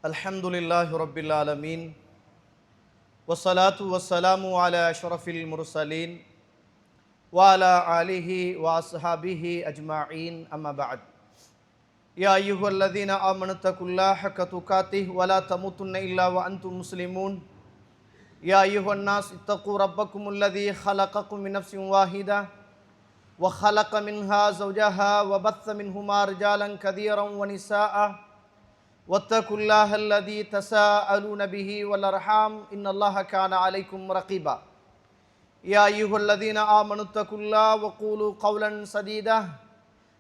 அல்ஹம்துலில்லாஹி ரப்பில் ஆலமீன் வஸ்ஸலாத்து வஸ்ஸலாமு அலா அஷ்ரஃபில் முர்சலீன் வ அலா ஆலிஹி வ அஸ்ஹாபிஹி அஜ்மஈன் அம்மா பஅத். யா அய்யுஹல்லதீன ஆமனு தகுல்லாஹ ஹக்க துகாத்திஹி வ லா தமூதுன்ன இல்லா வ அன்தும் முஸ்லிமூன். யா அய்யுஹன் நாஸ் இத்தகு ரப்பக்குமுல்லதீ ஹலகக்கும் மின் நஃப்ஸின் வாஹிதா வ ஹலக மின்ஹா ஸௌஜஹா வ பத்ஸ மின்ஹுமா ரிஜாலன் கதீரன் வ நிஸாஅ واتقوا الله الذي تساءلون به والأرحام إن الله كان عليكم رقيبا. يا أيها الذين آمنوا اتقوا الله وقولوا قولا سديدا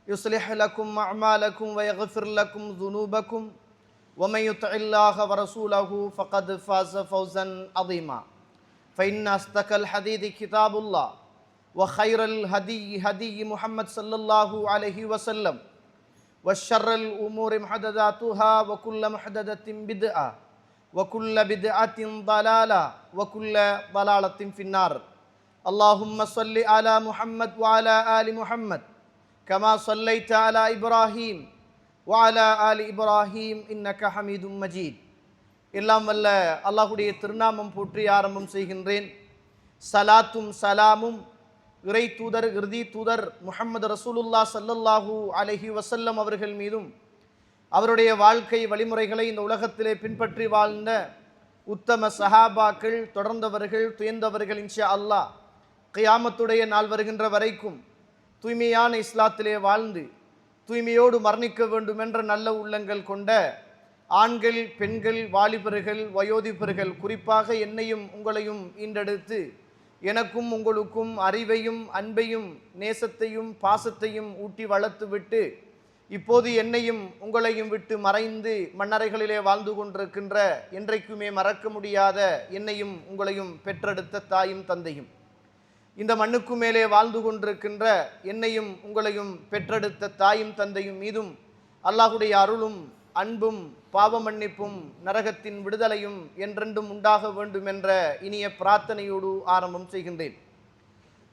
يصلح لكم أعمالكم ويغفر لكم ذنوبكم ومن يطع الله ورسوله فقد فاز فوزا عظيما. فإن أصدق الحديث كتاب الله وخير الهدي هدي محمد صلى الله عليه وسلم وشر الأمور محدثاتها وكل محدثة بدعة وكل بدعة ضلالة وكل ضلالة في النار. اللهم صل على محمد وعلى آل محمد كما صليت على إبراهيم وعلى آل إبراهيم إنك حميد مجيد. எல்லாம் வல்ல அல்லாஹ்வுடைய திருநாமம் போற்றி ஆரம்பம் செய்கின்றேன். சலாத்தும் சலாமும் இறை தூதர் இறுதி தூதர் முஹம்மது ரசூலுல்லாஹ் ஸல்லல்லாஹு அலைஹி வஸல்லம் அவர்கள் மீதும் அவருடைய வாழ்க்கை வழிமுறைகளை இந்த உலகத்திலே பின்பற்றி வாழ்ந்த உத்தம சஹாபாக்கள், தொடர்ந்தவர்கள், துயர்ந்தவர்கள் இன்ஷா அல்லாஹ் கியாமத்துடைய நாள் வருகின்ற வரைக்கும் தூய்மையான இஸ்லாத்திலே வாழ்ந்து தூய்மையோடு மரணிக்க வேண்டும் என்ற நல்ல உள்ளங்கள் கொண்ட ஆண்கள், பெண்கள், வாலிபர்கள், வயோதிபர்கள், குறிப்பாக என்னையும் உங்களையும் ஈண்டெடுத்து எனக்கும் உங்களுக்கும் அறிவையும் அன்பையும் நேசத்தையும் பாசத்தையும் ஊட்டி வளர்த்துவிட்டு இப்போது என்னையும் உங்களையும் விட்டு மறைந்து மண்ணறைகளிலே வாழ்ந்து கொண்டிருக்கின்ற என்றைக்குமே மறக்க முடியாத என்னையும் உங்களையும் பெற்றெடுத்த தாயும் தந்தையும், இந்த மண்ணுக்கு மேலே வாழ்ந்து கொண்டிருக்கின்ற என்னையும் உங்களையும் பெற்றெடுத்த தாயும் தந்தையும் மீதும் அல்லாஹ்வுடைய அருளும் அன்பும் பாவ மன்னிப்பும் நரகத்தின் விடுதலையும் என்றென்றும் உண்டாக வேண்டும் என்ற இனிய பிரார்த்தனையோடு ஆரம்பம் செய்கின்றேன்.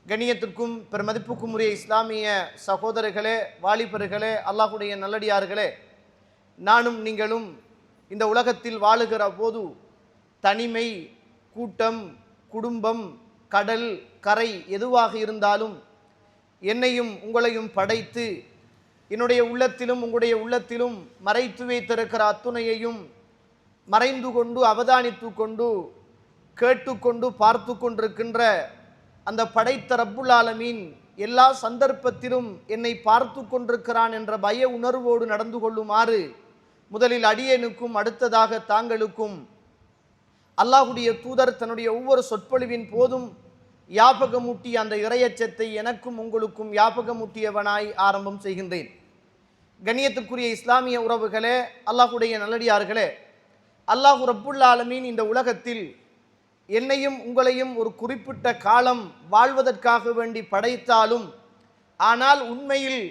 கண்ணியத்திற்கும் பெருமதிப்புக்கும் உரிய இஸ்லாமிய சகோதரர்களே, வாலிபர்களே, அல்லாஹ்வுடைய நல்லடியார்களே, நானும் நீங்களும் இந்த உலகத்தில் வாழுகிற போது தனிமை, கூட்டம், குடும்பம், கடல், கரை எதுவாக இருந்தாலும் என்னையும் உங்களையும் படைத்து என்னுடைய உள்ளத்திலும் உங்களுடைய உள்ளத்திலும் மறைத்து வைத்திருக்கிற அத்துணையையும் மறைந்து கொண்டு அவதானித்து கொண்டு கேட்டுக்கொண்டு பார்த்து கொண்டிருக்கின்ற அந்த படைத்த ரப்புல் ஆலமீன் எல்லா சந்தர்ப்பத்திலும் என்னை பார்த்து கொண்டிருக்கிறான் என்ற பய உணர்வோடு நடந்து கொள்ளுமாறு முதலில் அடியேனுக்கும் அடுத்ததாக தாங்களுக்கும் அல்லாஹ்வுடைய தூதர் தன்னுடைய ஒவ்வொரு சொற்பொழிவின் போதும் யாபகமூட்டிய அந்த இறையச்சத்தை எனக்கும் உங்களுக்கும் யாபகமூட்டியவனாய் ஆரம்பம் செய்கின்றேன். கண்ணியத்துக்குரிய இஸ்லாமிய உறவுகளே, அல்லாஹ்வுடைய நல்லடியார்களே, அல்லாஹ் ரப்புல் ஆலமீன் இந்த உலகத்தில் என்னையும் உங்களையும் ஒரு குறிப்பிட்ட காலம் வாழ்வதற்காக வேண்டி படைத்தாலும், ஆனால் உண்மையில்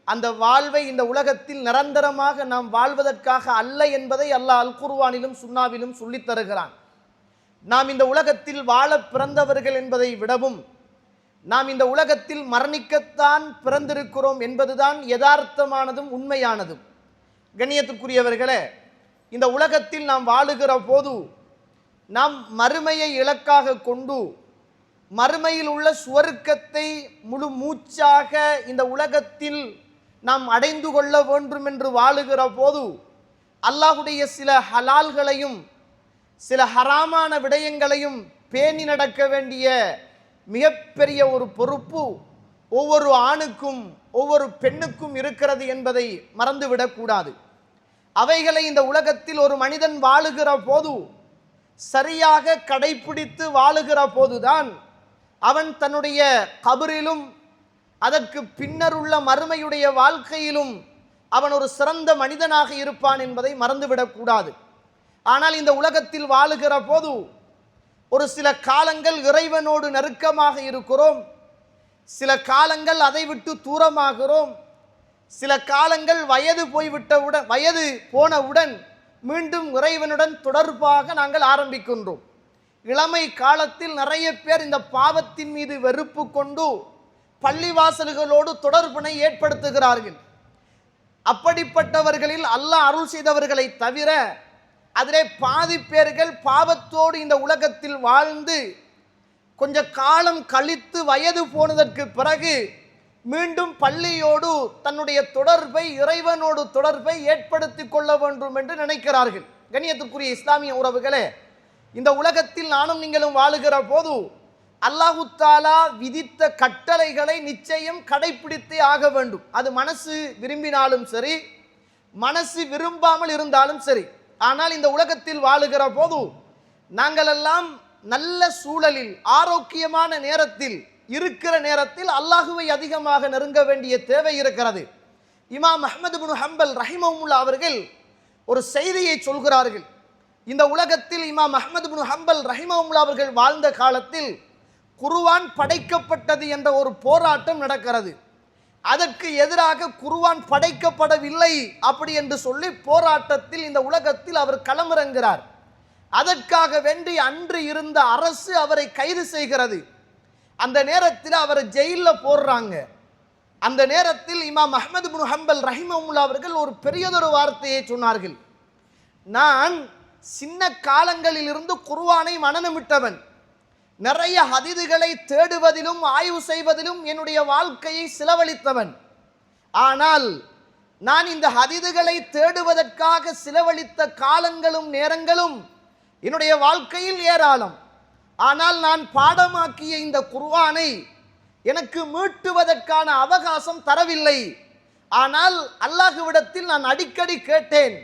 அந்த வாழ்வை இந்த உலகத்தில் நிரந்தரமாக நாம் வாழ்வதற்காக அல்ல என்பதை அல்லாஹ் அல் குர்ஆனிலும் சுன்னாவிலும் சொல்லித் தருகிறான். நாம் இந்த உலகத்தில் வாழ பிறந்தவர்கள் என்பதை விடவும் நாம் இந்த உலகத்தில் மரணிக்கத்தான் பிறந்திருக்கிறோம் என்பதுதான் யதார்த்தமானதும் உண்மையானதும். கண்ணியத்துக்குரியவர்களே, இந்த உலகத்தில் நாம் வாழுகிற போது நாம் மறுமையை இலக்காக கொண்டு மறுமையில் உள்ள சுவர்க்கத்தை முழு மூச்சாக இந்த உலகத்தில் நாம் அடைந்து கொள்ள வேண்டும் என்று வாழுகிற போது அல்லாஹ்வுடைய சில ஹலால்களையும் சில ஹராமான விடயங்களையும் பேணி நடக்க வேண்டிய மிகப்பெரிய ஒரு பொறுப்பு ஒவ்வொரு ஆணுக்கும் ஒவ்வொரு பெண்ணுக்கும் இருக்கிறது என்பதை மறந்துவிடக்கூடாது. அவைகளை இந்த உலகத்தில் ஒரு மனிதன் வாழுகிற போது சரியாக கடைபிடித்து வாழுகிற போதுதான் அவன் தன்னுடைய கபரிலும் அதற்கு பின்னர் உள்ள மறுமையுடைய வாழ்க்கையிலும் அவன் ஒரு சிறந்த மனிதனாக இருப்பான் என்பதை மறந்துவிடக்கூடாது. ஆனால் இந்த உலகத்தில் வாழுகிற போது ஒரு சில காலங்கள் இறைவனோடு நெருக்கமாக இருக்கிறோம், சில காலங்கள் அதை விட்டு தூரமாகிறோம், சில காலங்கள் வயது போனவுடன் மீண்டும் இறைவனுடன் தொடர்பாக நாங்கள் ஆரம்பிக்கின்றோம். இளமை காலத்தில் நிறைய பேர் இந்த பாவத்தின் மீது வெறுப்பு கொண்டு பள்ளிவாசல்களோடு தொடர்பினை ஏற்படுத்துகிறார்கள். அப்படிப்பட்டவர்களில் அல்லாஹ் அருள் செய்தவர்களை தவிர அதிலே பாதி பேர்கள் பாவத்தோடு இந்த உலகத்தில் வாழ்ந்து கொஞ்ச காலம் கழித்து வயது போனதற்கு பிறகு மீண்டும் பள்ளியோடு தன்னுடைய தொடர்பை, இறைவனோடு தொடர்பை ஏற்படுத்தி கொள்ள வேண்டும் என்று நினைக்கிறார்கள். கண்ணியத்திற்குரிய இஸ்லாமிய உறவுகளே, இந்த உலகத்தில் நானும் நீங்களும் வாழுகிற போது அல்லாஹு தாலா விதித்த கட்டளைகளை நிச்சயம் கடைபிடித்தே ஆக வேண்டும். அது மனசு விரும்பினாலும் சரி, மனசு விரும்பாமல் இருந்தாலும் சரி. ஆனால் இந்த உலகத்தில் வாழுகிற போது நாங்கள் எல்லாம் நல்ல சூழலில், ஆரோக்கியமான நேரத்தில் இருக்கிற நேரத்தில் அல்லாஹுவை அதிகமாக நெருங்க வேண்டிய தேவை இருக்கிறது. இமாம் அஹ்மது பின் ஹம்பல் ரஹிமஹுல்லாஹ் அவர்கள் ஒரு செய்தியை சொல்கிறார்கள். இந்த உலகத்தில் இமாம் அஹ்மது பின் ஹம்பல் ரஹிமஹுல்லாஹ் அவர்கள் வாழ்ந்த காலத்தில் குர்ஆன் படைக்கப்பட்டது என்ற ஒரு போராட்டம் நடக்கிறது. அதற்கு எதிராக குர்ஆன் படைக்கப்படவில்லை அப்படி என்று சொல்லி போராட்டத்தில் இந்த உலகத்தில் அவர் களமிறங்குகிறார். அதற்காக வேண்டி அன்று இருந்த அரசு அவரை கைது செய்கிறது. அந்த நேரத்தில் அவரை ஜெயிலில் போடுறாங்க. அந்த நேரத்தில் இமாம் அஹ்மது பின் ஹம்பல் ரஹிமஹுல்லாஹ் அவர்கள் ஒரு பெரியதொரு வார்த்தையை சொன்னார்கள். நான் சின்ன காலங்களில் இருந்து குர்ஆனை மனனமிட்டவன், நிறைய ஹதீதுகளை தேடுவதிலும் ஆய்வு செய்வதிலும் என்னுடைய வாழ்க்கையை செலவழித்தவன். ஆனால் நான் இந்த ஹதீதுகளை தேடுவதற்காக செலவழித்த காலங்களும் நேரங்களும் என்னுடைய வாழ்க்கையில் ஏராளம். ஆனால் நான் பாடமாக்கிய இந்த குர்ஆனை எனக்கு மீட்டுவதற்கான அவகாசம் தரவில்லை. ஆனால் அல்லாஹ்விடத்தில் நான் அடிக்கடி கேட்டேன்,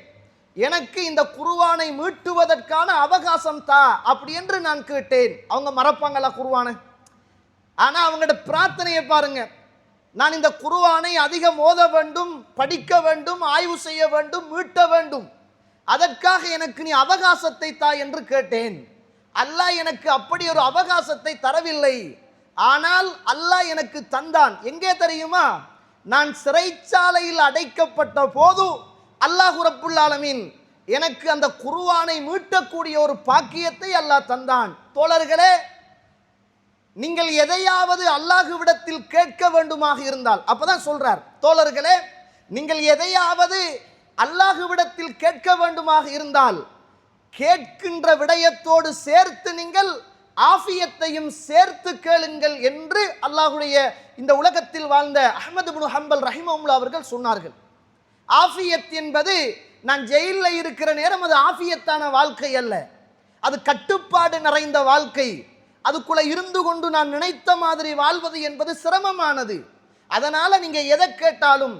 எனக்கு இந்த குர்ஆனை மீட்டுவதற்கான அவகாசம் தா அப்படி என்று நான் கேட்டேன். அவங்க மறப்பாங்களா குர்ஆனை? ஆனால் அவங்களோட பிரார்த்தனையை பாருங்க. நான் இந்த குர்ஆனை அதிகம் ஓத வேண்டும், படிக்க வேண்டும், ஆய்வு செய்ய வேண்டும், மீட்ட வேண்டும். அதற்காக எனக்கு நீ அவகாசத்தை தா என்று கேட்டேன். அல்லாஹ் எனக்கு அப்படி ஒரு அவகாசத்தை தரவில்லை. ஆனால் அல்லாஹ் எனக்கு தந்தான். எங்கே தெரியுமா? நான் சிறைச்சாலையில் அடைக்கப்பட்ட போது அல்லாஹ் ரப்புல் ஆலமீன் எனக்கு அந்த குர்ஆனை மீட்டக்கூடிய ஒரு பாக்கியத்தை அல்லாஹ் தந்தான். தோழர்களே, நீங்கள் எதையாவது அல்லாஹ்விடத்தில் கேட்க வேண்டுமாக இருந்தால், அப்பதான் சொல்றார், தோழர்களே நீங்கள் எதையாவது அல்லாஹ்விடத்தில் கேட்க வேண்டுமாக இருந்தால் கேட்கின்ற விடயத்தோடு சேர்த்து நீங்கள் ஆஃபியத்தையும் சேர்த்து கேளுங்கள் என்று அல்லாஹ்வுடைய இந்த உலகத்தில் வாழ்ந்த அஹ்மது பின் ஹம்பல் ரஹிமஹுல்லாஹ் அவர்கள் சொன்னார்கள். ஆஃபியத் என்பது நான் ஜெயிலில் இருக்கிற நேரம் அது ஆஃபியத்தான வாழ்க்கை அல்ல, அது கட்டுப்பாடு நிறைந்த வாழ்க்கை. அதுக்குள்ள இருந்து கொண்டு நான் நினைத்த மாதிரி வாழ்வது என்பது சிரமமானது. அதனால நீங்க எதை கேட்டாலும்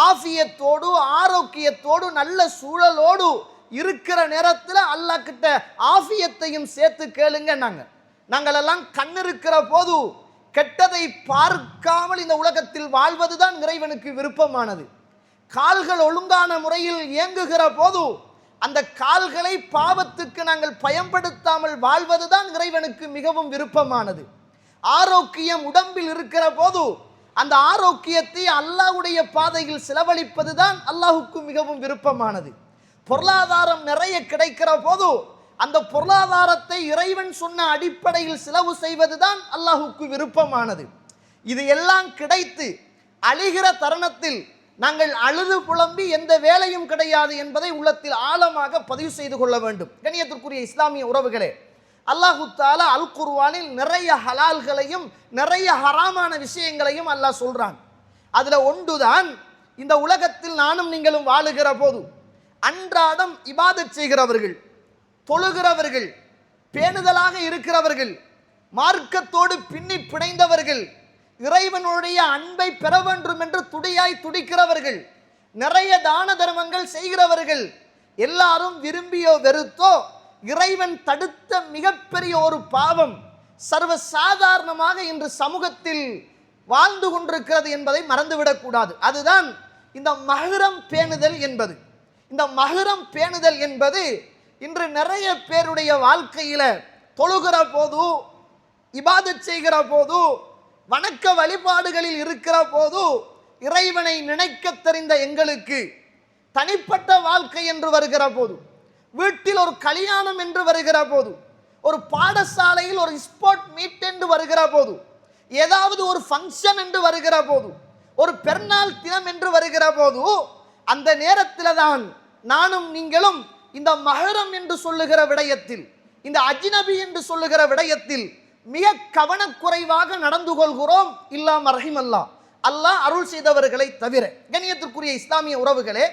ஆஃபியத்தோடு, ஆரோக்கியத்தோடு, நல்ல சூழலோடு இருக்கிற நேரத்தில் அல்லாஹ் கிட்ட ஆஃபியத்தையும் சேர்த்து கேளுங்க. நாங்கள் எல்லாம் கண் இருக்கிற போது கெட்டதை பார்க்காமல் இந்த உலகத்தில் வாழ்வதுதான் இறைவனுக்கு விருப்பமானது. கால்கள் ஒழுங்கான முறையில் இயங்குகிற போது அந்த கால்களை பாவத்துக்கு நாங்கள் பயன்படுத்தாமல் வாழ்வதுதான் இறைவனுக்கு மிகவும் விருப்பமானது. ஆரோக்கியம் உடம்பில் இருக்கிற போது அந்த ஆரோக்கியத்தை அல்லாஹ்வுடைய பாதையில் செலவழிப்பதுதான் அல்லாஹுக்கு மிகவும் விருப்பமானது. பொருளாதாரம் நிறைய கிடைக்கிற போது அந்த பொருளாதாரத்தை இறைவன் சொன்ன அடிப்படையில் செலவு செய்வதுதான் அல்லாஹுக்கு விருப்பமானது. இது எல்லாம் கிடைத்து அழிகிற தருணத்தில் நாங்கள் அழுது புலம்பி எந்த வேலையும் கிடையாது என்பதை உள்ளத்தில் ஆழமாக பதிவு செய்து கொள்ள வேண்டும். கண்ணியத்திற்குரிய இஸ்லாமிய உறவுகளே, அல்லாஹு தஆலா அல் குர்ஆனில் நிறைய ஹலால்களையும் நிறைய ஹராமான விஷயங்களையும் அல்லாஹ் சொல்றான். அதுல ஒன்றுதான் இந்த உலகத்தில் நானும் நீங்களும் வாழுகிற போது அன்றாடம் இபாதத் செய்கிறவர்கள், தொழுகிறவர்கள், பேணுதலாக இருக்கிறவர்கள், மார்க்கத்தோடு பின்னி பிணைந்தவர்கள், இறைவனுடைய அன்பை பெற வேண்டும் என்று துடியாய் துடிக்கிறவர்கள், நிறைய தான தர்மங்கள் செய்கிறவர்கள், எல்லாரும் விரும்பியோ வெறுத்தோ இறைவன் தடுத்த மிகப்பெரிய ஒரு பாவம் சர்வ சாதாரணமாக இன்று சமூகத்தில் வாழ்ந்து கொண்டிருக்கிறது என்பதை மறந்துவிடக்கூடாது. அதுதான் இந்த மஹ்ரம் பேணுதல் என்பது. இந்த மஹ்ரம் பேணுதல் என்பது இன்று நிறைய பேருடைய வாழ்க்கையில தொழுகிற போது, இபாதத் செய்கிற போது, வணக்க வழிபாடுகளில் இருக்கிற போது இறைவனை நினைக்க தெரிந்த எங்களுக்கு தனிப்பட்ட வாழ்க்கை என்று வருகிற போது, வீட்டில் ஒரு கல்யாணம் என்று வருகிற போது, ஒரு பாடசாலையில் ஒரு ஸ்போர்ட் மீட் என்று வருகிற போது, ஏதாவது ஒரு ஃபங்க்ஷன் என்று வருகிற போது, ஒரு பெருநாள் தினம் என்று வருகிற போது, அந்த நேரத்தில் தான் நானும் நீங்களும் இந்த மஹரம் என்று சொல்லுகிற விடயத்தில், இந்த அஜ்னபி என்று சொல்லுகிற விடயத்தில் மிக கவனக்குறைவாக நடந்து கொள்கிறோம். இல்லாம ரஹிமல்லா, அல்லாஹ் அருள் செய்தவர்களை தவிர. கண்ணியத்திற்குரிய இஸ்லாமிய உறவுகளே,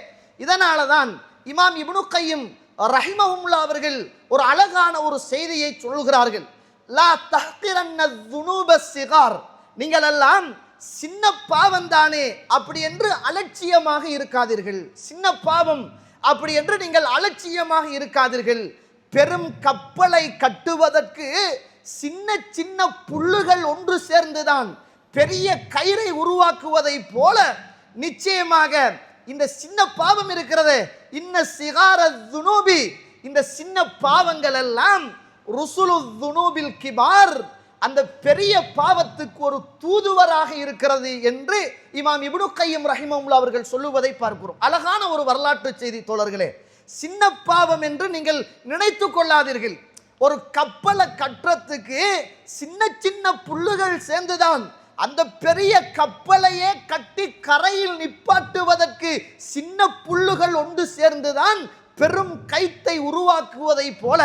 இதனால தான் இமாம் இப்னு கையிம் ரஹிமஹுல்லாஹ் அவர்கள் ஒரு அழகான ஒரு செய்தியை சொல்கிறார்கள். லா தஹ்கிரன்ன ذுனூப ஸிகார், நீங்கள் எல்லாம் சின்ன பாவம் தானே அப்படி என்று அலட்சியமாக இருக்காதீர்கள். சின்ன பாவம் அப்படி என்று நீங்கள் அலட்சியமாக இருக்காதீர்கள். பெரும் கப்பலை கட்டுவதற்கு சின்ன சின்ன புல்லுகள் ஒன்று சேர்ந்துதான் பெரிய கயிறை உருவாக்குவதை போல நிச்சயமாக இந்த சின்ன பாவம் இருக்கிறது, இன்ன சிகார துனூபி, இந்த சின்ன பாவங்கள் எல்லாம் ருசுலு துனூபில் கிபார், அந்த பெரிய பாவத்துக்கு ஒரு தூதுவராக இருக்கிறது என்று இமாம் இப்னு கையிம் ரஹிமஹுல்லாஹ் அவர்கள் சொல்லுவதை பார்க்கிறோம். அழகான ஒரு வரலாற்று செய்தி தோழர்களே. சின்ன பாவம் என்று நீங்கள் நினைத்து கொள்ளாதீர்கள். ஒரு கப்பலை கட்டுறதுக்கு சின்ன சின்ன புல்லுகள் சேர்ந்துதான் அந்த பெரிய கப்பலையே கட்டி கரையில் நிப்பாட்டுவதற்கு சின்ன புல்லுகள் ஒன்று சேர்ந்துதான் பெரும் கைத்தை உருவாக்குவதை போல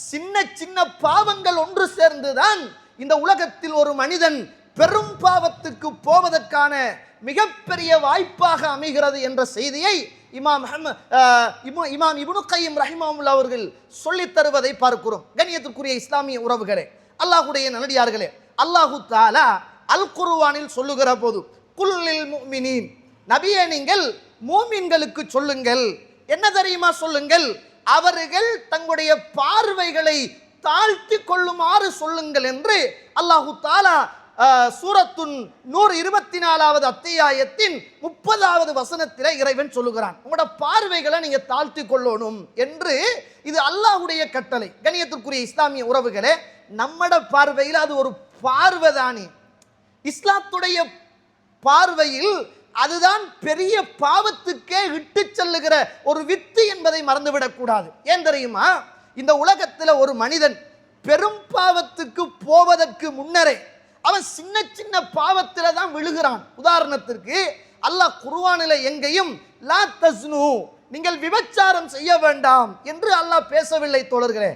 சின்ன சின்ன பாவங்கள் ஒன்று சேர்ந்துதான் இந்த உலகத்தில் ஒரு மனிதன் பெரும் பாவத்துக்கு போவதற்கான மிகப்பெரிய வாய்ப்பாக அமைகிறது என்ற செய்தியை இமாம் இப்னு கையிம் ரஹிமஹுல்லாஹ் அவர்கள் சொல்லித் தருவதை பார்க்கிறோம். கண்ணியத்திற்குரிய இஸ்லாமிய உறவுகளே, அல்லாஹ்வுடைய நல்லடியார்களே, அல்லாஹு தஆலா அல் குர்ஆனில் சொல்லுகிற போது குல்லில் முஃமினீன், நபியே நீங்கள் மூமின்களுக்கு சொல்லுங்கள், என்ன தெரியுமா சொல்லுங்கள், அவர்கள் தங்களுடைய பார்வைகளை தாழ்த்தி கொள்ளுமாறு சொல்லுங்கள் என்று அல்லாஹு தஆலா சூரத்துன் நூர் 24வது அத்தியாயத்தின் 30வது வசனத்திலே இறைவன் சொல்லுகிறான். உங்களோட பார்வைகளை நீங்க தாழ்த்தி கொள்ளணும் என்று. இது அல்லாஹ்வுடைய கட்டளை. கண்ணியத்திற்குரிய இஸ்லாமிய உறவுகளே, நம்மட பார்வையில் அது ஒரு பார்வைதானே. இஸ்லாத்துடைய பார்வையில் அதுதான் பெரிய பாவத்துக்கே இட்டு செல்லுகிற ஒரு வித்து என்பதை மறந்துவிடக் கூடாது. ஏன் தெரியுமா, இந்த உலகத்தில் ஒரு மனிதன் பெரும் பாவத்துக்கு போவதற்கு முன்னரே அவன் சின்ன சின்ன பாவத்தில் தான் விழுகிறான். உதாரணத்திற்கு அல்லாஹ் குர்ஆனில் எங்கேயும் லா தஸ்னு, நீங்கள் விபச்சாரம் செய்ய வேண்டாம் என்று அல்லாஹ் பேசவில்லை தோழர்களே.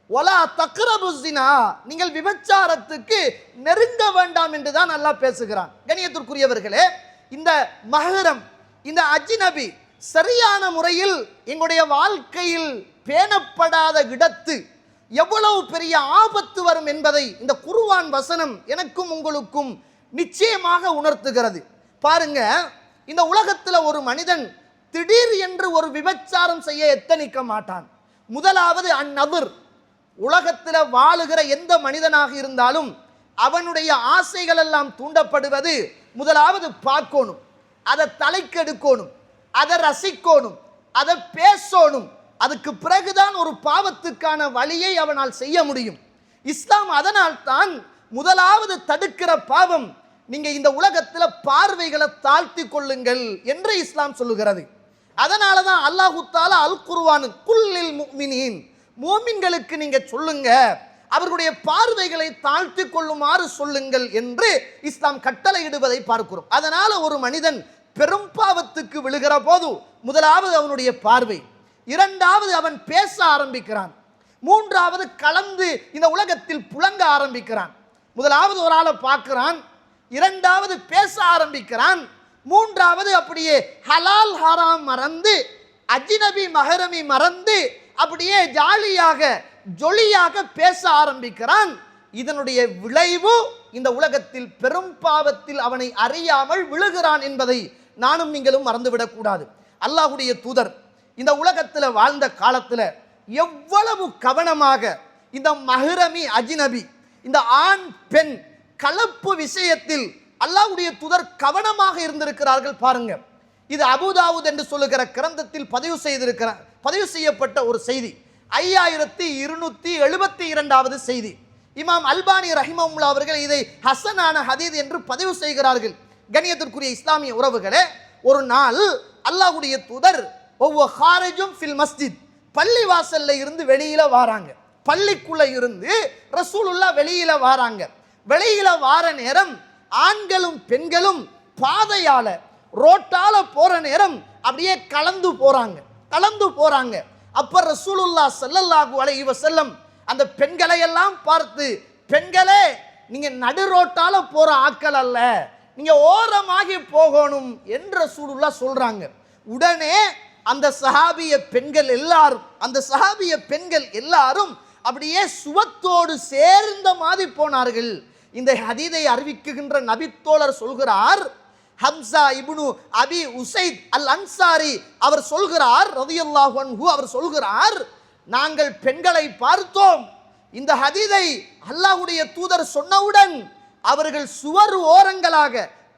வலா தக்ரபு ஸினா, நீங்கள் விபச்சாரத்துக்கு நெருங்க வேண்டாம் என்று தான் அல்லாஹ் பேசுகிறான். கண்ணியத்திற்குரியவர்களே, இந்த மஹரம், இந்த அஜ்னபி சரியான முறையில் எங்களுடைய வாழ்க்கையில் பேணப்படாத இடத்து எவ்வளவு பெரிய ஆபத்து வரும் என்பதை இந்த குர்ஆன் வசனம் எனக்கும் உங்களுக்கும் நிச்சயமாக உணர்த்துகிறது. பாருங்க, இந்த உலகத்தில் ஒரு மனிதன் திடீர் என்று ஒரு விபச்சாரம் செய்ய எத்தனிக்க மாட்டான். முதலாவது அந்நபர், உலகத்தில் வாழுகிற எந்த மனிதனாக இருந்தாலும் அவனுடைய ஆசைகள் எல்லாம் தூண்டப்படுவது முதலாவது பார்க்கணும், அதை தலைக்கெடுக்கணும், அதை ரசிக்கணும், அதை பேசணும். அதுக்கு பிறகுதான் ஒரு பாவத்துக்கான வழியை அவனால் செய்ய முடியும். இஸ்லாம் அதனால் தான் முதலாவது தடுக்கிற பாவம், நீங்க இந்த உலகத்தில் பார்வைகளை தாழ்த்தி கொள்ளுங்கள் என்று இஸ்லாம் சொல்லுகிறது. அதனால தான் அல்லாஹு தஆலா அல் குர்ஆன் குல்லில் முஃமினீன், மூமின்களுக்கு நீங்க சொல்லுங்க, அவர்களுடைய பார்வைகளை தாழ்த்தி கொள்ளுமாறு சொல்லுங்கள் என்று இஸ்லாம் கட்டளையிடுவதை பார்க்கிறோம். அதனால ஒரு மனிதன் பெரும் பாவத்துக்கு விழுகிற போது முதலாவது அவனுடைய பார்வை, இரண்டாவது அவன் பேச ஆரம்பிக்கிறான், மூன்றாவது கலந்து இந்த உலகத்தில் புழங்க ஆரம்பிக்கிறான். முதலாவது ஒரு ஆளை பார்க்கிறான், இரண்டாவது பேச ஆரம்பிக்கிறான், மூன்றாவது அப்படியே ஹலால் ஹராம் மறந்து அஜ்னபி மஹரமி மறந்து அப்படியே ஜாலியாக ஜொலியாக பேச ஆரம்பிக்கிறான். இதனுடைய விளைவு இந்த உலகத்தில் பெரும் பாவத்தில் அவனை அறியாமல் விழுகிறான் என்பதை நானும் நீங்களும் மறந்துவிடக் கூடாது. அல்லாஹ்வுடைய தூதர் இந்த உலகத்தில் வாழ்ந்த காலத்தில் எவ்வளவு கவனமாக இந்த மஹ்ரமி அஜ்னபி, இந்த ஆண் பெண் கலப்பு விஷயத்தில் அல்லாஹ்வுடைய தூதர் கவனமாக இருந்திருக்கிறார்கள். பாருங்க, இது அபூதாவூத் என்று சொல்லுகிற கிரந்தத்தில் பதிவு செய்யப்பட்ட ஒரு செய்தி, 5272வது செய்தி. இமாம் அல்பானி ரஹிமஹுல்லாஹ் அவர்கள் இதை ஹசனான ஹதீஸ் என்று பதிவு செய்கிறார்கள். கண்ணியத்திற்குரிய இஸ்லாமிய உறவுகளே, ஒரு நாள் அல்லாஹ்வுடைய தூதர் ஃபில் மஸ்ஜித், பள்ளி வாசல்ல இருந்து வெளியில வாராங்க. பள்ளிக்குள்ள இருந்து ரசூலுல்லாஹ் வெளியில வாராங்க. வெளியில வார நேரம் ஆண்களும் பெண்களும் பாதையால ரோட்டால போற நேரம் அப்படியே கலந்து போறாங்க. அப்ப ரசூலுல்லாஹ் ஸல்லல்லாஹு அலைஹி வஸல்லம் அந்த பெண்களை எல்லாம் பார்த்து, பெண்களே நீங்க நடு ரோட்டால போற ஆட்கள் அல்ல, நீங்க ஓரமாகி போகணும் என்று ரசூலுல்லாஹ் சொல்றாங்க. உடனே அந்த சஹாபிய பெண்கள் எல்லாரும் அப்படியே சுவத்தோடு சேர்ந்த மாதிரி போனார்கள். இந்த ஹதீதை அறிவிக்குகின்ற நபித்தோழர் சொல்கிறார், ஹம்சா இப்னு அபி உசைத் அல் அன்சாரி அவர் சொல்கிறார் ரலியல்லாஹு அன்ஹு, அவர் சொல்கிறார், நாங்கள் பெண்களை பார்த்தோம். இந்த ஹதீதை அல்லாஹ்வுடைய தூதர் சொன்னவுடன் அவர்கள் சுவர் ஓரங்களாக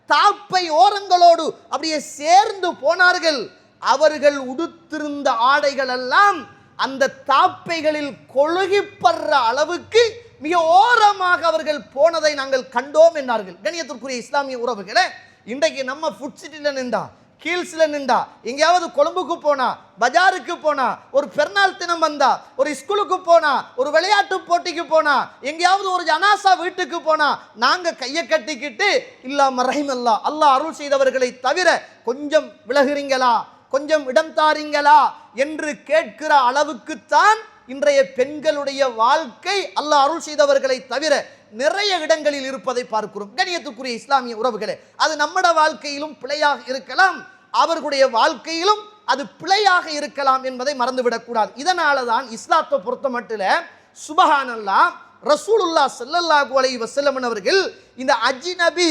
தாப்பை ஓரங்களோடு அப்படியே சேர்ந்து போனார்கள். அவர்கள் உடுத்திருந்த ஆடைகள் எல்லாம் அந்த தாப்பைகளில் கொழுகிப்படுற அளவுக்கு மிக ஓரமாக அவர்கள் போனதை நாங்கள் கண்டோம் என்றார்கள். கண்ணியத்திற்குரிய இஸ்லாமிய உறவுகளே, இன்றைக்கு நம்ம ஃபுட் சிட்டில நின்றா, கீழ்ஸ்ல நின்றா, எங்கேயாவது கொழும்புக்கு போனா, பஜாருக்கு போனா, ஒரு பெருநாள் தினம் வந்தா, ஒரு ஸ்கூலுக்கு போனா, ஒரு விளையாட்டு போட்டிக்கு போனா, எங்கேயாவது ஒரு ஜனாசா வீட்டுக்கு போனா, நாங்க கையை கட்டிக்கிட்டு இல்லாம ரஹிமல்லா, அல்லாஹ் அருள் செய்தவர்களை தவிர கொஞ்சம் விலகுறீங்களா, கொஞ்சம் இடம் தாரீங்களா என்று கேட்கிற அளவுக்குத்தான் இன்றைய பெண்களுடைய வாழ்க்கை அல்லாஹ் அருள் செய்தவர்களை தவிர நிறைய இடங்களில் இருப்பதை பார்க்கிறோம். கண்ணியத்துக்குரிய இஸ்லாமிய உறவுகளே, அது நம்மட வாழ்க்கையிலும் பிழையாக இருக்கலாம், அவர்களுடைய வாழ்க்கையிலும் அது பிழையாக இருக்கலாம் என்பதை மறந்துவிடக்கூடாது. இதனால தான் இஸ்லாத்தை பொறுத்த மட்டும் சுபஹானல்லாஹ் ரசூலுல்லாஹ் ஸல்லல்லாஹு அலைஹி வஸல்லம் அவர்கள் இந்த அஜ்னபி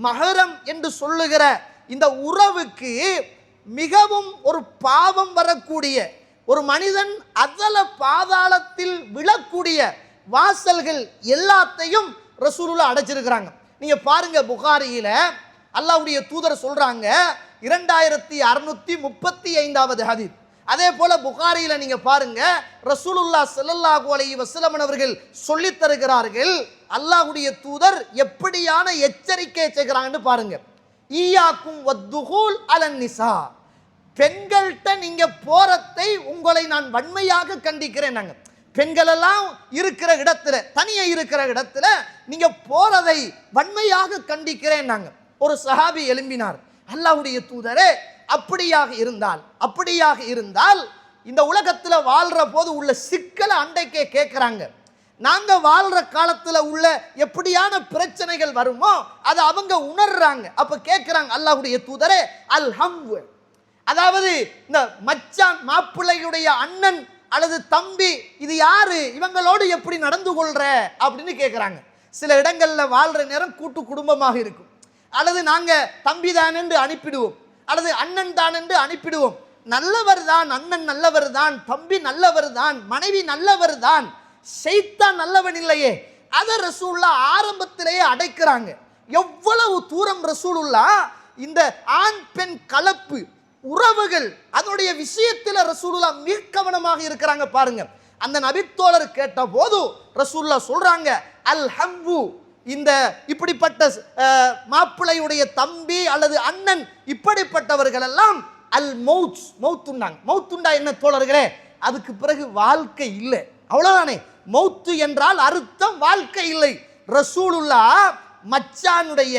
மஹரம் என்று சொல்லுகிற இந்த உறவுக்கு மிகவும் ஒரு பாவம் வரக்கூடிய, ஒரு மனிதன் அதல பாதாளத்தில் விழக்கூடிய வாசல்கள் எல்லாத்தையும் ரசூலுல்லாஹ் அடைச்சிருக்கிறாங்க. நீங்க பாருங்க, புகாரியில அல்லாஹ்வுடைய தூதர் சொல்றாங்க 2635வது ஹதீஸ். அதே போல புகாரியில நீங்க பாருங்க, ரசூலுல்லாஹ் ஸல்லல்லாஹு அலைஹி வஸல்லம் அவர்கள் சொல்லி தருகிறார்கள், அல்லாஹ்வுடைய தூதர் எப்படியான எச்சரிக்கை செய்கிறாங்கன்னு பாருங்க. ஈயாக்கும் வத்துஹூல் அலன் நிசா, பெண்கள்கிட்ட நீங்க போறதை உங்களை நான் வன்மையாக கண்டிக்கிறேன். நாங்க பெண்கள் எல்லாம் இருக்கிற இடத்துல, தனியே இருக்கிற இடத்துல நீங்க போறதை வன்மையாக கண்டிக்கிறேன். நாங்க ஒரு சஹாபி எழும்பினார், அல்லாஹ்வுடைய தூதரே, அப்படியாக இருந்தால் இந்த உலகத்துல வாழ்ற போது உள்ள சிக்கலை அண்டைக்கே கேட்கிறாங்க. நாங்க வாழ்ற காலத்துல உள்ள எப்படியான பிரச்சனைகள் வருமோ அதை அவங்க உணர்றாங்க. அப்ப கேட்கிறாங்க, அல்லாஹ்வுடைய தூதரே, அல் ஹம்வு, அதாவது இந்த மச்சான் மாப்பிள்ளையுடைய அண்ணன் அல்லது தம்பி, இது யாரு, இவங்களோடு எப்படி நடந்து கொள்ற அப்படின்னு கேட்கிறாங்க. சில இடங்கள்ல வாழ்ற நேரம் கூட்டு குடும்பமாக இருக்கும், அல்லது நாங்க தம்பி தான் என்று அனுப்பிடுவோம், அல்லது அண்ணன் தான் என்று அனுப்பிடுவோம். நல்லவர் தான், அண்ணன் நல்லவர் தான், தம்பி நல்லவர் தான், மனைவி நல்லவர் தான், ஷைத்தான் நல்லவன் இல்லையே. அதை ரசூலுல்லாஹ் ஆரம்பத்திலேயே அடைக்கிறாங்க. எவ்வளவு தூரம் ரசூலுல்லாஹ் இந்த ஆண் பெண் கலப்பு உறவுகள் அதனுடைய விஷயத்தில் ரசூலுல்லாஹ் மிக கவனமாக இருக்கிறாங்க பாருங்க. அந்த நபித்தோழர் கேட்ட போது ரசூலுல்லாஹ் சொல்றாங்க, அல் ஹம்வு, இந்த இப்படிப்பட்ட மாப்பிள்ளையுடைய தம்பி அல்லது அண்ணன் இப்படிப்பட்டவர்கள் எல்லாம் அல் மௌத், மௌத்துண்டா என்ன தோழர்களே, அதுக்கு பிறகு வாழ்க்கை இல்லை, அவ்வளவுதானே. மௌத்து என்றால் அர்த்தம் வாழ்க்கை இல்லை. ரசூலுல்லாஹ் மச்சானுடைய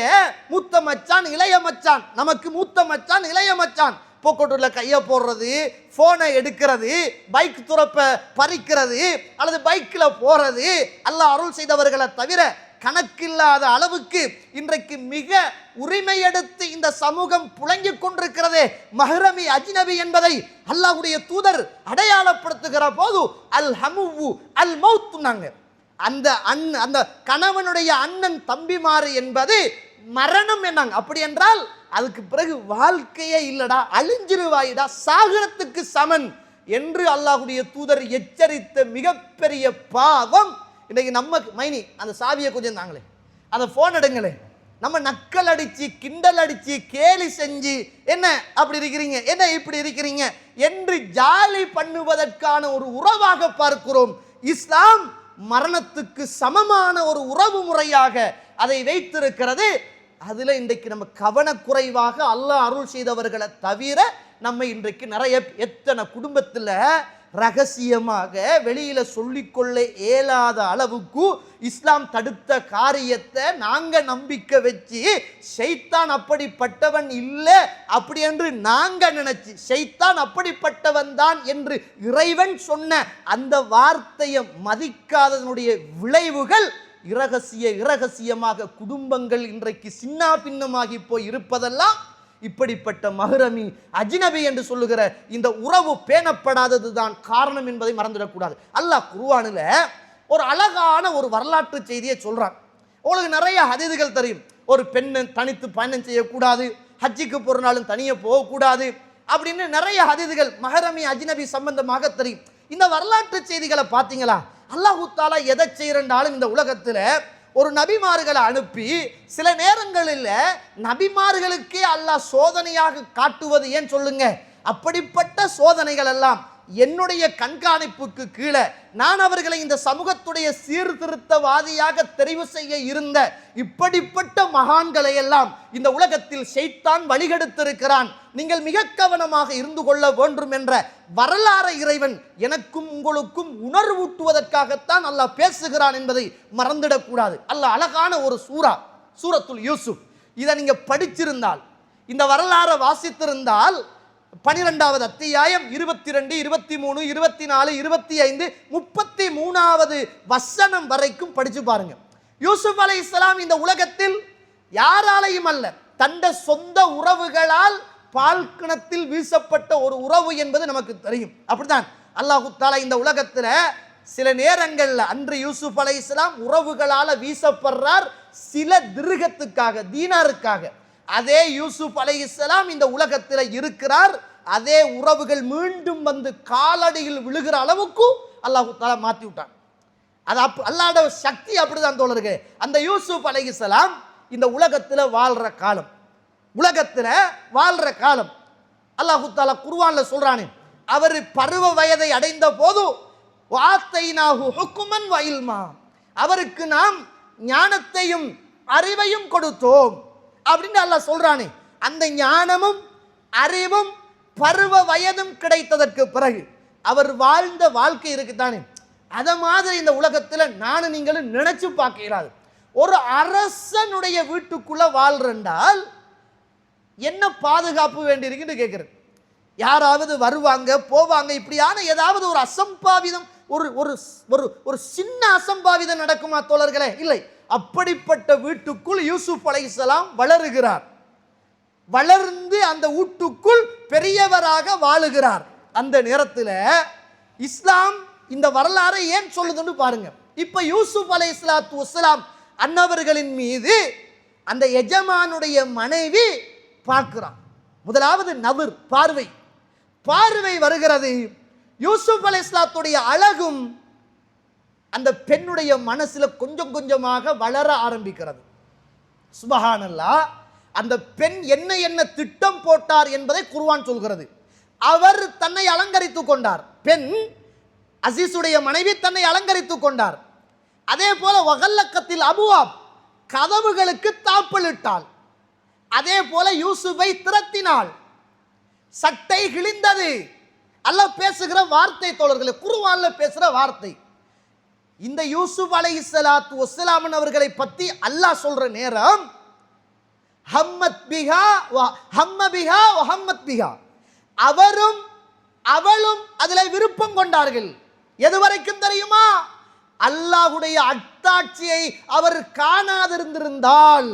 மூத்த மச்சான் இளைய மச்சான், நமக்கு மூத்த மச்சான் இளைய மச்சான், போக்கோட்டுல கையை போடுறது, போனை எடுக்கிறது, பைக் துறப்ப பறிக்கிறது அல்லது பைக்ல போறது, அல்லாஹ் அருள் செய்தவர்களை தவிர கணக்கில்லாத அளவுக்கு இன்றைக்கு மிக உரிமை எடுத்து இந்த சமூகம் புழங்கிக் கொண்டிருக்கிறதே மஹ்ரமி அஜ்னபி என்பதை அல்லாஹ்வுடைய தூதர் அடையாளப்படுத்துகிற போது அல் ஹமுவு அல் மௌத்துனாங்க. அந்த கணவனுடைய அண்ணன் தம்பிமாறு என்பது மரணம் என்னாங்க. அப்படி என்றால் அதுக்கு பிறகு வாழ்க்கையே இல்லடா, அழிஞ்சிருவாயிடா, சாகரத்துக்கு சமன் என்று அல்லாஹ்வுடைய தூதர் எச்சரித்த மிகப்பெரிய பாவம். இன்னைக்கு நம்ம மைனி அந்த சாவியை கொஞ்சம் தாங்களே, அந்த போன் எடுங்களே, நம்ம நக்கல் அடிச்சு கிண்டல் அடிச்சு கேலி செஞ்சு என்ன அப்படி இருக்கிறீங்க, என்ன இப்படி இருக்கிறீங்க என்று ஜாலி பண்ணுவதற்கான ஒரு உறவாக பார்க்கிறோம். இஸ்லாம் மரணத்துக்கு சமமான ஒரு உறவு முறையாக அதை வைத்திருக்கிறது. அதுல இன்றைக்கு நம்ம கவனக்குறைவாக அல்லாஹ் அருள் செய்தவர்களை தவிர நம்ம இன்றைக்கு நிறைய எத்தனை குடும்பத்தில் ரகசியமாக வெளியில சொல்லிக்கொள்ள இயலாத அளவுக்கு இஸ்லாம் தடுத்த காரியத்தை நாங்க நம்பிக்கை வச்சு ஷைத்தான் அப்படிப்பட்டவன் இல்லை அப்படி என்று நாங்க நினைச்சு ஷைத்தான் அப்படிப்பட்டவன் தான் என்று இறைவன் சொன்ன அந்த வார்த்தையை மதிக்காததனுடைய விளைவுகள் இரகசியமாக குடும்பங்கள் இன்றைக்கு சின்ன பின்னமாகி போய் இருப்பதெல்லாம் இப்படிப்பட்ட மஹ்ரமி அஜ்னபி என்று சொல்லுகிற இந்த உறவு பேணப்படாதது தான் காரணம் என்பதை மறந்துடக்கூடாது. அல்லாஹ் குர்ஆனில் ஒரு அழகான ஒரு வரலாற்று செய்தியை சொல்றான். உங்களுக்கு நிறைய ஹதீதுகள் தெரியும். ஒரு பெண்ணை தனித்து பயணம் செய்யக்கூடாது, ஹஜ்ஜுக்கு போறனாலும் தனியே போகக்கூடாது அப்படின்னு நிறைய ஹதீதுகள் மஹ்ரமி அஜ்னபி சம்பந்தமாக தெரியும். இந்த வரலாற்று செய்திகளை பார்த்தீங்களா? அல்லாஹ் தஆலா எதை செய்யறாலும் இந்த உலகத்துல ஒரு நபிமார்களை அனுப்பி சில நேரங்களில் நபிமார்களுக்கே அல்லாஹ் சோதனையாக காட்டுவது ஏன் சொல்லுங்க? அப்படிப்பட்ட சோதனைகள் எல்லாம் என்னுடைய கண்காணிப்புக்கு கீழே நான் அவர்களை இந்த சமூகத்துடைய சீர்திருத்தவாதியாக தெரிவு செய்ய இருந்த இப்படிப்பட்ட மகான்களை எல்லாம் இந்த உலகத்தில் ஷைத்தான் வழிகெடுத்திருக்கிறான். நீங்கள் மிக கவனமாக இருந்து கொள்ள வேண்டும் என்ற வரலாறு இறைவன் எனக்கும் உங்களுக்கும் உணர்வூட்டுவதற்காகத்தான் அல்லாஹ் பேசுகிறான் என்பதை மறந்துடக்கூடாது. அல்லாஹ் அழகான ஒரு சூரத்துல் யூசுப், இதை நீங்க படிச்சிருந்தால், இந்த வரலாறை வாசித்திருந்தால் 12வது அத்தியாயம் 22, 23, 24, 25, 33வது வசனம் வரைக்கும் படிச்சு பாருங்க. யூசுப் அலைஹிஸ்ஸலாம் இந்த உலகத்தில் யாராலையும் அல்ல, தந்த சொந்த உறவுகளால் பால்கிணத்தில் வீசப்பட்ட ஒரு உறவு என்பது நமக்கு தெரியும். அப்படித்தான் அல்லாஹ் தஆலா இந்த உலகத்துல சில நேரங்கள்ல அன்று யூசுப் அலைஹிஸ்ஸலாம் உறவுகளால வீசப்படுறார் சில திருகத்துக்காக, தீனாருக்காக. அதே யூசுப் அலைஹிஸ்ஸலாம் இந்த உலகத்தில் இருக்கிறார், அதே உறவுகள் மீண்டும் வந்து காலடியில் விழுகிற அளவுக்கு அல்லாஹ் தஆலா மாத்தி விட்டான். அது அல்லாஹ்வோட சக்தி அப்படிதான் தோழருக்கு. அந்த யூசுப் அலைஹிஸ்ஸலாம் இந்த உலகத்தில் வாழ்ற காலம், அல்லாஹ் தஆலா குர்ஆன்ல சொல்றானே, அவர் பருவ வயதை அடைந்த போது வாத்தைனாஹு ஹுக்மன் வ இல்மா, அவருக்கு நாம் ஞானத்தையும் அறிவையும் கொடுத்தோம் அப்படின்னு அல்லாஹ் சொல்றானே. அந்த ஞானமும் அறிவும் பருவ வயதும் கிடைத்ததற்கு பிறகு அவர் வாழ்ந்த வாழ்க்கை இருக்குதானே, அத மாதிரி இந்த உலகத்தில் நானும் நீங்களும் நினைச்சு பார்க்கிறாரு. ஒரு அரசனுடைய வீட்டுக்குள்ள வாழ்றால் என்ன பாதுகாப்பு வேண்டி இருக்குன்னு கேட்கிறேன். யாராவது வருவாங்க போவாங்க, இப்படியான ஏதாவது ஒரு அசம்பாவிதம், ஒரு ஒரு ஒரு சின்ன அசம்பாவிதம் நடக்குமா தோழர்களே? இல்லை. அப்படிப்பட்ட வீட்டுக்குள் யூசுப் அலைஹிஸ்ஸலாம் வளருகிறார், வளர்ந்து அந்த வீட்டுக்குள் பெரியவராக வாழுகிறார். அந்த நேரத்தில் இஸ்லாம் இந்த வரலாறை ஏன் சொல்லுதுன்னு பாருங்க. இப்ப யூசுப் அலைஹிஸ்ஸலாத்து வஸ்ஸலாம் அன்னவர்களின் மீது அந்த எஜமானுடைய மனைவி பார்க்கிறார். முதலாவது நபர் பார்வை வருகிறது. யூசுப் அலைஹிஸ்ஸலாத்துடைய அழகும் அந்த பெண்ணுடைய மனசுல கொஞ்சம் கொஞ்சமாக வளர ஆரம்பிக்கிறது. சுப்ஹானல்லாஹ். அந்த பெண் என்ன திட்டம் போட்டார் என்பதை குர்ஆன் சொல்கிறது. அவர் தன்னை அலங்கரித்துக் கொண்டார். பெண் அசீசுடைய மனைவி தன்னை அலங்கரித்துக் கொண்டார். அதே போல வகல்லக்கத்தில் அபுவாப், கதவுகளுக்கு தாப்பலிட்டாள். அதே போல யூசுஃபை திரட்டினாள். சட்டை கிழிந்தது. அல்லாஹ் பேசுகிற வார்த்தை தோழர்களே, குர்ஆன்ல பேசுகிற வார்த்தை. இந்த யூசுப் அலைஹிஸ்ஸலாத்து வஸ்ஸலாம் அவர்களை பற்றி அல்லாஹ் சொல்ற நேரம் ஹம்மத் பிஹா வ ஹம்மத் பிஹா, அவரும் அவளும் அதில் விருப்பம் கொண்டார்கள். எது வரைக்கும் தெரியுமா? அல்லாஹ்வுடைய அத்தாட்சியை அவர் காணாதிருந்திருந்தால்,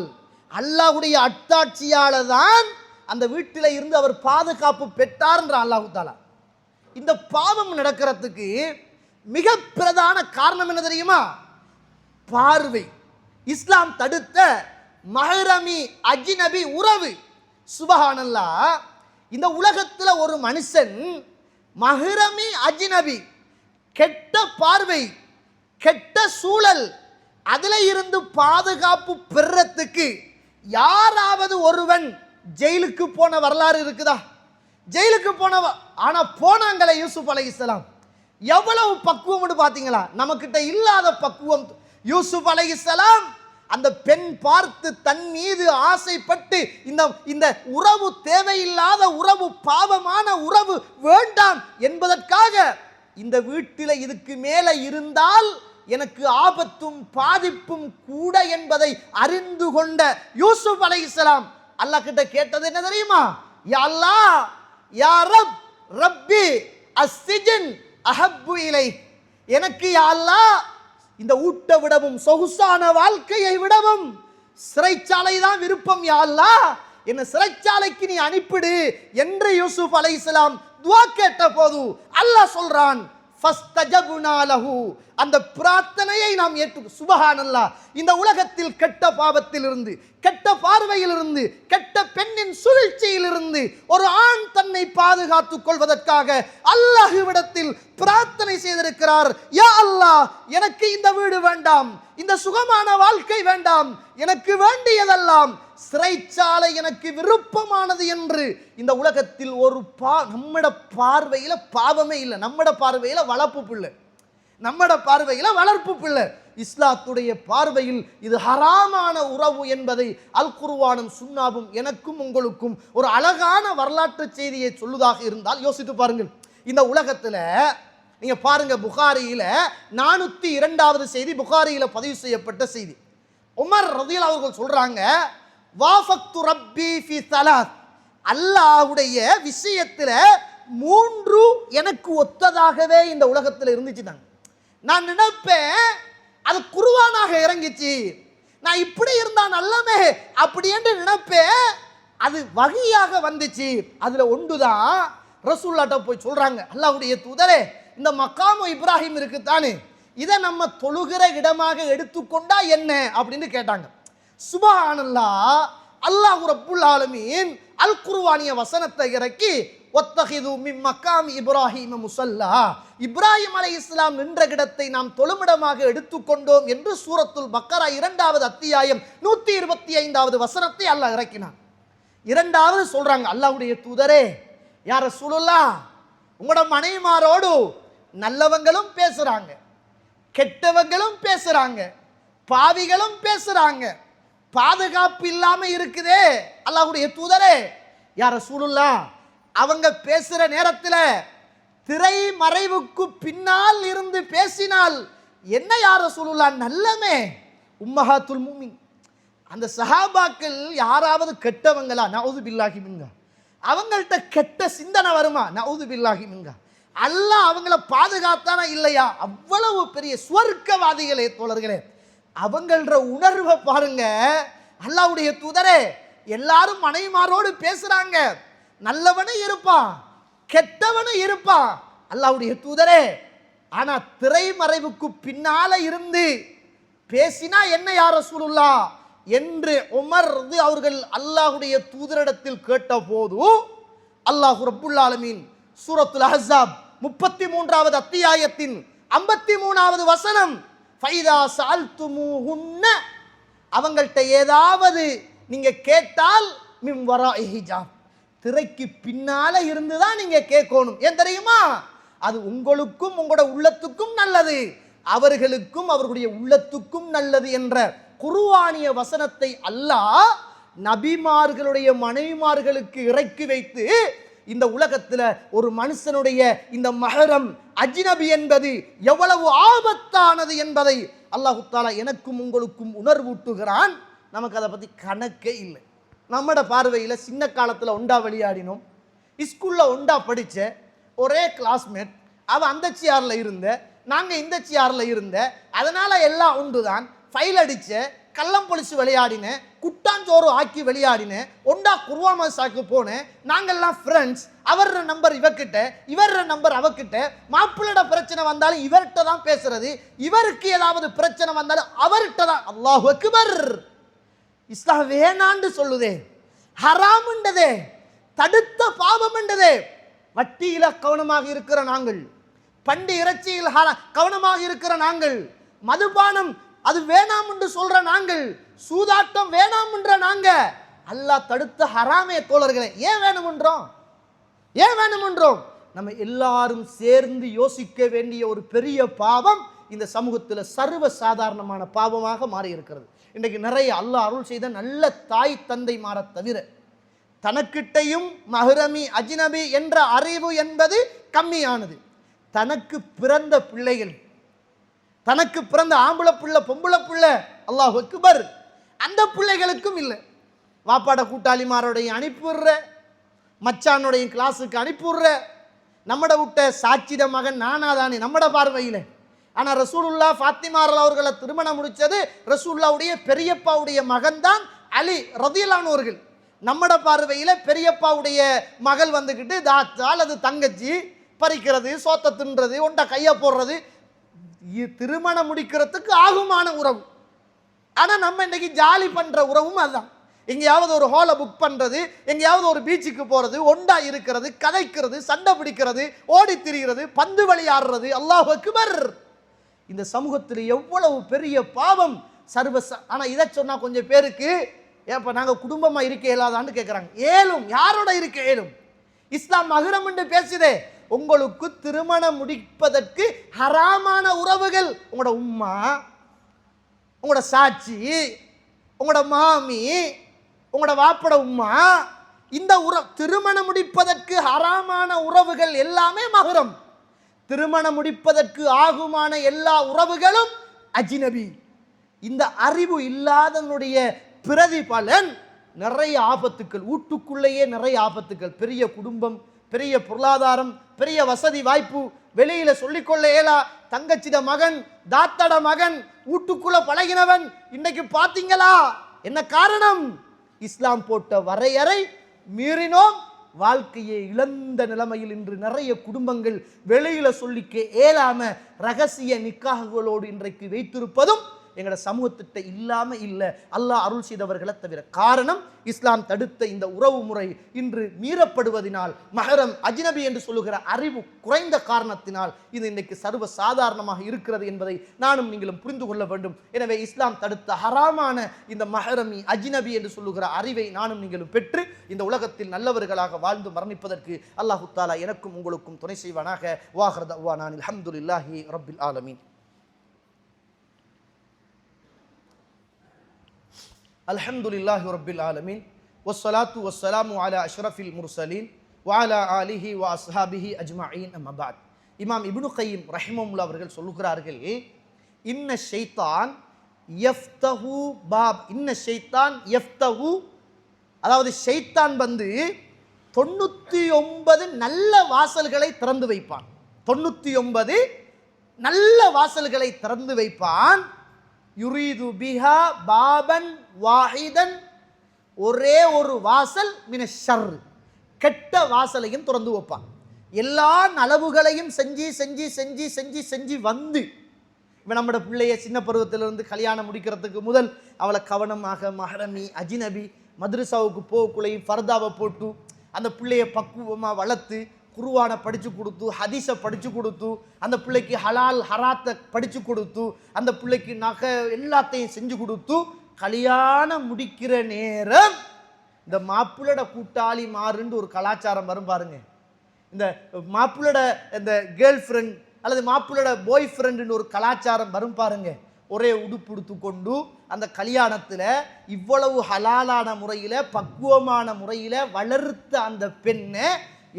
அல்லாஹ்வுடைய அத்தாட்சியால தான் அந்த வீட்டில் இருந்து அவர் பாதுகாப்பு பெற்றார் என்ற அல்லாஹ் தஆலா. இந்த பாவம் நடக்கிறதுக்கு மிக பிரதான காரணம் என்ன தெரியுமா? பார்வை. இஸ்லாம் தடுத்த மஹ்ரமி அஜ்னபி உறவு. சுப்ஹானல்லாஹ். இந்த உலகத்தில் ஒரு மனுஷன் மஹ்ரமி அஜ்னபி, கெட்ட பார்வை, கெட்ட சூழல், அதில் இருந்து பாதுகாப்பு பெறத்துக்கு யாராவது ஒருவன் ஜெயிலுக்கு போன வரலாறு இருக்குதா? ஜெயிலுக்கு ஆனா போனாங்களே யூசுப் அலைஹிஸ்ஸலாம். எவ்வளவு பக்குவம்னு பார்த்தீங்களா? நமக்கிட்ட இல்லாத பக்குவம். யூசுப் அலைஹிஸ்ஸலாம் அந்த பெண் பார்த்து தன் மீது ஆசைப்பட்டு இந்த உறவு தேவையில்லாத உறவு, பாவமான உறவு வேண்டாம் என்பதற்காக இந்த வீட்டில் இதுக்கு மேலே இருந்தால் எனக்கு ஆபத்தும் பாதிப்பும் கூட என்பதை அறிந்து கொண்ட யூசுப் அலைஹிஸ்ஸலாம் அல்லாஹ் கிட்ட கேட்டது என்ன தெரியுமா? யா அல்லாஹ், யா ரப், ரப்பி அஸ்ஸிஜன் அஹப்பு இலை. எனக்கு யா அல்லாஹ் இந்த ஊட்ட விடவும் சொகுசான வாழ்க்கையை விடவும் சிறைச்சாலை தான் விருப்பம். யா அல்லாஹ், என்ன சிறைச்சாலைக்கு நீ அனுப்பிடு என்று யூசுப் அலைஹிஸ்ஸலாம் துஆ கேட்ட போது அல்லாஹ் சொல்றான், ஃபஸ்தஜப்னா லஹு, அந்த பிரார்த்தனையை நாம் ஏற்று. சுப்ஹானல்லாஹ். இந்த உலகத்தில் கெட்ட பாவத்திலிருந்து, கெட்ட பார்வையிலிருந்து, கெட்ட பெண்ணின் சூழ்ச்சியிலிருந்து ஒரு ஆண் தன்னை பாதுகாத்துக் கொள்வதற்காக அல்லாஹ்விடத்தில் பிரார்த்தனை செய்திருக்கிறார். யா அல்லாஹ், எனக்கு இந்த வீடு வேண்டாம், இந்த சுகமான வாழ்க்கை வேண்டாம், எனக்கு வேண்டியதெல்லாம் சிறைச்சாலை எனக்கு விருப்பமானது என்று. இந்த உலகத்தில் ஒரு நம்மட பார்வையில பாவமே இல்லை, நம்மட பார்வையில வளர்ப்பு பிள்ளை, நம்மட பார்வையில வளர்ப்பு பிள்ளை. இஸ்லாத்துடைய பார்வையில் இது ஹராமான உறவு என்பதை அல் குர்ஆனும் சுன்னாவும் எனக்கும் உங்களுக்கும் ஒரு அழகான வரலாற்று செய்தியை சொல்லுதாக இருந்தால் யோசித்து பாருங்கள். இந்த உலகத்தில் நீங்க பாருங்க, புகாரியில 402வது செய்தி, புகாரியில பதிவு செய்யப்பட்ட செய்தி. உமர் ரலியல்லாஹு அவர்கள் சொல்றாங்க, வாஃபக்து ரப்பி ஃபி ஸலாத், அல்லாஹ்வுடைய விஷயத்துல 3 எனக்கு ஒத்ததாகவே இந்த உலகத்தில் இருந்துச்சு. நான் நினைப்பேன் அது குர்ஆனாக இறங்கிச்சு, நான் இப்படி இருந்தா நல்லமே அப்படி என்று நினைப்பேன், அது வஹியாக வந்துச்சு. அதுல ஒன்றுதான் ரசூலுல்லாஹ்ட்ட போய் சொல்றாங்க, அல்லாஹ்வுடைய தூதரே, இந்த மக்காமு இப்ராஹிம் இருக்குத்தானே, இதை நம்ம தொழுகிற இடமாக எடுத்துக்கொண்டா என்ன அப்படின்னு கேட்டாங்க. சுப்ஹானல்லாஹ். அல்லாஹ் ரப்புல் ஆலமீன் அல் குர்ஆனிய வசனத்தை இறக்கி, வத்தகிது மின் மக்காமி இப்ராஹிம் முஸல்லா, இப்ராஹிம் அலைஹிஸ்ஸலாம் நின்ற இடத்தை நாம் தொழுமிடமாக எடுத்துக்கொண்டோம் என்று சூரத்துல் பக்கரா 2வது அத்தியாயம் 125வது வசனத்தை அல்லாஹ் இறக்கினான். 2வது சொல்றாங்க, அல்லாஹ்வுடைய தூதரே, யா ரசூலுல்லாஹ், உங்களோட மனைவிமாரோடு நல்லவங்களும் பேசுறாங்க, கெட்டவங்களும் பேசுறாங்க, பாவிகளும் பேசுறாங்க, பாதுகாப்பு இல்லாம இருக்குதே. அல்லாஹ்வுடைய தூதரே, யா ரசூலுல்லாஹ், அவங்க பேசுற நேரத்தில் திரை மறைவுக்கு பின்னால் இருந்து பேசினால் என்ன யா ரசூலுல்லாஹ் நல்லமே. உம்மஹாத்துல் முஃமின், அந்த சஹாபாக்கள் யாராவது கெட்டவங்களா? நஊது பில்லாஹி மின்ஹா. அவங்கள்ட்ட கெட்ட சிந்தனை வருமா? நஊது பில்லாஹி மின்ஹா. அல்லாஹ் அவங்கள பாதுகாத்தானா இல்லையா? அவ்வளவு பெரிய சுவர்க்கவாதிகளே தோழர்களே, அவங்கள உணர்வை பாருங்க. அல்லாஹ்வுடைய தூதரே, எல்லாரும் மனைவிமாரோடு பேசுறாங்க, நல்லவனும் இருப்பான், கெட்டவனும் இருப்பான். அல்லாஹ்வுடைய தூதரே, ஆனா திரைமறைவுக்கு பின்னால இருந்து பேசினா என்ன யா ரசூலுல்லாஹ் என்று உமர் அவர்கள் அல்லாஹ்வுடைய தூதரிடத்தில் கேட்ட போது அல்லாஹ் ரப்புல் ஆலமீன் சூரத்துல் அஹ்ஸாப் 33வது அத்தியாயத்தின் 53வது வசனம், ஃபைதா சஅல்துமூஹுன்ன, அவங்கள்ட்ட ஏதாவது நீங்க கேட்டால் மின் வராஇ ஹிஜாப், திரைக்கு பின்னால இருந்துதான் நீங்க கேட்கணும். ஏன் தெரியுமா? அது உங்களுக்கும் உங்களோட உள்ளத்துக்கும் நல்லது, அவர்களுக்கும் அவர்களுடைய உள்ளத்துக்கும் நல்லது என்ற குர்ஆனிய வசனத்தை அல்லாஹ் நபிமார்களுடைய மனைவிமார்களுக்கு இறக்கி வைத்து, இந்த உலகத்தில் ஒரு மனுஷனுடைய இந்த மஹரம் அஜ்னபி என்பது எவ்வளவு ஆபத்தானது என்பதை அல்லாஹ் தஆலா எனக்கும் உங்களுக்கும் உணர்வூட்டுகிறான். நமக்கு அதை பற்றி கணக்கே இல்லை. நம்மட பார்வையில் சின்ன காலத்தில் ஒண்டா விளையாடினோம், ஸ்கூலில் ஒண்டா படித்த ஒரே கிளாஸ்மேட், அவள் அந்த சியாரில் இருந்த, நாங்கள் இந்த சியாரில் இருந்த, அதனால் எல்லாம் உண்டு தான். ஃபைல் அடித்த, கள்ளம் பொலிச்சு விளையாடினேன், குட்டாஞ்சோறு ஆக்கி விளையாடினேன், ஒண்டா குர்வாமசாக்கு போனேன். நாங்கள்லாம் ஃப்ரெண்ட்ஸ். அவர நம்பர் இவர்கிட்ட, இவர நம்பர் அவர்கிட்ட. மாப்பிள்ளோட பிரச்சனை வந்தாலும் இவர்கிட்ட தான் பேசுறது, இவருக்கு ஏதாவது பிரச்சனை வந்தாலும் அவர்கிட்ட தான். அல்லாஹு அக்பர். இஸ்லாம் வேணான்னு சொல்லுதே, ஹராம்ன்றதே, தடுத்த பாவம் என்றதே. வட்டியில கவனமாக இருக்கிற நாங்கள், பண்டி இறைச்சியில் கவனமாக இருக்கிற நாங்கள், மதுபானம் அது வேணாம் என்று சொல்ற நாங்கள், சூதாட்டம் வேணாம் என்ற நாங்க, அல்லாஹ் தடுத்த ஹராமே தோழர்களே. ஏன் வேணுமென்றோம்? ஏன் வேணுமென்றோம்? நம்ம எல்லாரும் சேர்ந்து யோசிக்க வேண்டிய ஒரு பெரிய பாவம் இந்த சமூகத்தில் சர்வ சாதாரணமான பாவமாக மாறி இருக்கிறது. இன்றைக்கு நிறைய அல்லாஹ் அருள் செய்த நல்ல தாய் தந்தை மாற தவிர தனக்கிட்டையும் மஹ்ரமி அஜ்னபி என்ற அறிவு என்பது கம்மியானது. தனக்கு பிறந்த பிள்ளைகள், தனக்கு பிறந்த ஆம்பளை பிள்ளை பொம்பளை பிள்ளை, அல்லாஹ் அக்பர், அந்த பிள்ளைகளுக்கும் இல்லை. வாப்பாட கூட்டாளிமாரோடைய அனுப்பிடுற, மச்சானுடைய கிளாஸுக்கு அனுப்பிடுற, நம்மட விட்ட சாட்சிட மகன் நானாதானே நம்மட பார்வையில். ஆனால் ரசூலுல்லா ஃபாத்திமா அவர்களை திருமணம் முடித்தது ரசூலுல்லாவுடைய பெரியப்பாவுடைய மகன் தான் அலி ரதியல்லாஹு அவர்கள். நம்மட பார்வையில் பெரியப்பாவுடைய மகள் வந்துக்கிட்டு தாத்தால் அது தங்கச்சி பறிக்கிறது, சோத்த தின்றது, ஒன்றை கையை போடுறது, திருமணம் முடிக்கிறதுக்கு ஆகுமான உறவு. ஆனால் நம்ம இன்னைக்கு ஜாலி பண்ணுற உறவும் அதுதான். எங்கேயாவது ஒரு ஹாலை புக் பண்ணுறது, எங்கேயாவது ஒரு பீச்சுக்கு போகிறது, ஒண்டா இருக்கிறது, கதைக்கிறது, சண்டை பிடிக்கிறது, ஓடி திரிகிறது, பந்து விளையாடுறது, அல்லாஹ் அக்பர். இந்த சமூகத்தில் எவ்வளவு பெரிய பாவம் சர்வச. ஆனால் இதை சொன்னால் கொஞ்சம் பேருக்கு ஏப்போ நாங்கள் குடும்பமாக இருக்க இயலாதான்னு கேட்குறாங்க. ஏலும், யாரோட இருக்க ஏலும்? இஸ்லாம் மஹ்ரம் என்று பேசுதே. உங்களுக்கு திருமணம் முடிப்பதற்கு ஹராமான உறவுகள், உங்களோட உம்மா, உங்களோட சாட்சி, உங்களோட மாமி, உங்களோட வாப்பட உம்மா, இந்த திருமணம் முடிப்பதற்கு ஹராமான உறவுகள் எல்லாமே மஹ்ரம். திருமணம் முடிப்பதற்கு ஆகுமான எல்லா உறவுகளும் அஜ்னபி. இந்த அறிவு இல்லாதனுடைய பிரதிபலன் நிறைய ஆபத்துக்கள், வீட்டுக்குள்ளேயே நிறைய ஆபத்துக்கள். பெரிய குடும்பம், பெரிய பொருளாதாரம், பெரிய வசதி வாய்ப்பு, வெளியில சொல்லிக்கொள்ள இயலா தங்கச்சிட மகன், தாத்தட மகன், வீட்டுக்குள்ள பழகினவன். இன்னைக்கு பாத்தீங்களா என்ன காரணம்? இஸ்லாம் போட்ட வரையறை மீறினோம், வாழ்க்கையை இழந்த நிலைமையில் இன்று நிறைய குடும்பங்கள் வெளியில சொல்லிக்க இயலாம ரகசிய நிக்காஹ்களோடு இன்றைக்கு வைத்திருப்பதும் எங்களோட சமூகத்திட்ட இல்லாம இல்லை, அல்லாஹ் அருள் செய்தவர்களை தவிர. காரணம், இஸ்லாம் தடுத்த இந்த உறவு முறை இன்று மீறப்படுவதனால், மஹரம் அஜ்னபி என்று சொல்லுகிற அறிவு குறைந்த காரணத்தினால் இது இன்னைக்கு சர்வ சாதாரணமாக இருக்கிறது என்பதை நானும் நீங்களும் புரிந்து கொள்ள வேண்டும். எனவே இஸ்லாம் தடுத்த ஹராமான இந்த மஹரமி அஜ்னபி என்று சொல்லுகிற அறிவை நானும் நீங்களும் பெற்று இந்த உலகத்தில் நல்லவர்களாக வாழ்ந்து மரணிப்பதற்கு அல்லாஹு தஆலா எனக்கும் உங்களுக்கும் துணை செய்வானாக. வாஹிர் தஅவானா அல்ஹம்துலில்லாஹி ரப்பில் ஆலமீன். அல்ஹம்துலில்லாஹி ரப்பில் ஆலமீன் வஸ்ஸலாத்து வஸ்ஸலாமு அலா அஷ்ரஃபில் முர்சலீன் வ அலா ஆலிஹி வ அஸ்ஹாபிஹி அஜ்மஈன் அம்மா பஅத். இமாம் இப்னு கய்யிம் ரஹிமஹுல்லாஹ் அவர்கள் சொல்லுகிறார்கள், இன்ன ஷைத்தான் யஃப்தஹு பாப், இன்ன ஷைத்தான் யஃப்தஹு, அதாவது ஷைத்தான் வந்து 99 நல்ல வாசல்களை திறந்து வைப்பான். 99 நல்ல வாசல்களை திறந்து வைப்பான். யுரீது பிஹா பாபன் வாஹிதன், ஒரே ஒரு வாசல் மின ஷர், கெட்ட வாசலையும் திறந்து வைப்பான். எல்லா நலவுகளையும் செஞ்சு செஞ்சு செஞ்சு செஞ்சு செஞ்சு வந்து இவன் நம்மளோட பிள்ளைய சின்ன பருவத்திலிருந்து கல்யாணம் முடிக்கிறதுக்கு முதல் அவளை கவனமாக மஹரமி அஜ்னபி மദ്രஸாவுக்கு போக்குள்ளையும் ஃபர்தாவை போட்டு அந்த பிள்ளைய பக்குவமாக வளர்த்து குர்ஆனை படித்து கொடுத்து, ஹதீஸை படித்து கொடுத்து, அந்த பிள்ளைக்கு ஹலால் ஹராத்தை படித்து கொடுத்து, அந்த பிள்ளைக்கு நகை எல்லாத்தையும் செஞ்சு கொடுத்து கல்யாணம் முடிக்கிற நேரம் இந்த மாப்பிள்ளோட கூட்டாளி மாறுன்னு ஒரு கலாச்சாரம் வரும் பாருங்க. இந்த மாப்பிள்ளோட இந்த கேர்ள் ஃப்ரெண்ட் அல்லது மாப்பிள்ளோட பாய் ஃப்ரெண்டுன்னு ஒரு கலாச்சாரம் வரும் பாருங்க. ஒரே உடுப்புடுத்து கொண்டு அந்த கல்யாணத்தில் இவ்வளவு ஹலாலான முறையில் பக்குவமான முறையில் வளர்த்த அந்த பெண்ணை